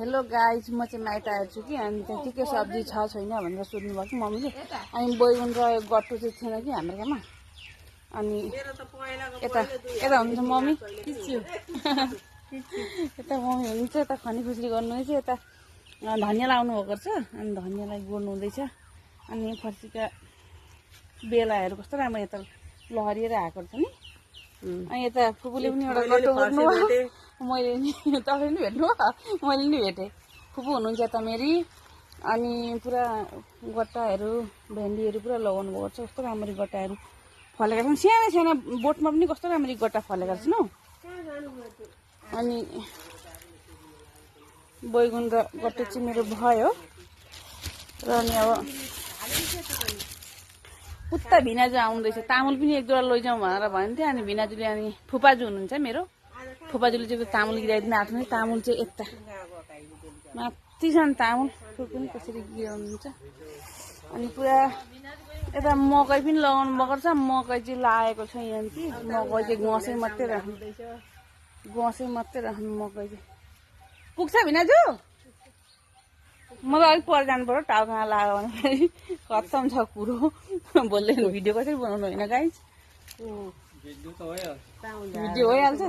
Hello guys, म चाहिँ माइत आएको छु कि अनि त्यहाँ के सब्जी छ छैन भनेर सोध्नु भएको मम्मीले। अनि बैगुन र गट्टु चाहिँ थिएन कि हाम्रो घरमा। अनि यता यता हुनुहुन्छ मम्मी, यता मम्मी हुनुहुन्छ, यता खनी खुसरी गर्नुहुँदैछ, यता धनियाँ लाउनु भएको छ। अनि धनियाँलाई गोड्नु हुँदैछ। अनि फर्सीका बेलाहरू कस्तो राम्रो यता लहरिएर आएको छ नि। अनि यता फुपूले पनि एउटा गट्टु गोड्नु, मैले नि तपाईँले नि भेट्नु भयो, मैले नि भेटेँ। फुपू हुनुहुन्छ यता मेरी। अनि पुरा गट्टाहरू भेन्डीहरू पुरा लगाउनु भएको छ। कस्तो राम्ररी गट्टाहरू फलेका छन्, सानो सानो बोटमा पनि कस्तो राम्ररी गट्टा फलेका छन् हौ। अनि बैगुन र गट्टा चाहिँ मेरो भयो। र अनि अब उता भिनाजु आउँदैछ, तामुल पनि एक दुईवटा लैजाउँ भनेर भन्थ्यो। अनि भिनाजुले अनि फुपाजु हुनुहुन्छ मेरो, फुपाजुले चाहिँ तामुल गिराइदिनु आएको छ। तामुल चाहिँ यता माथि छ नि तामुल, फुल पनि कसरी गिराउनुहुन्छ। अनि पुरा यता मकै पनि लगाउनु भएको छ। मकै चाहिँ लागेको छ यहाँ कि मकै चाहिँ गसै मात्रै राख्नु, गसै मात्रै राख्नु मकै चाहिँ। पुग्छ भिनाजु? मलाई अलिक पर जानु पर्यो, टाउकोमा लाग्यो भने खत्तम छ कुरो। बोल्दै भिडियो कसरी बनाउनु होइन गाइज? भिडियो भइहाल्छ।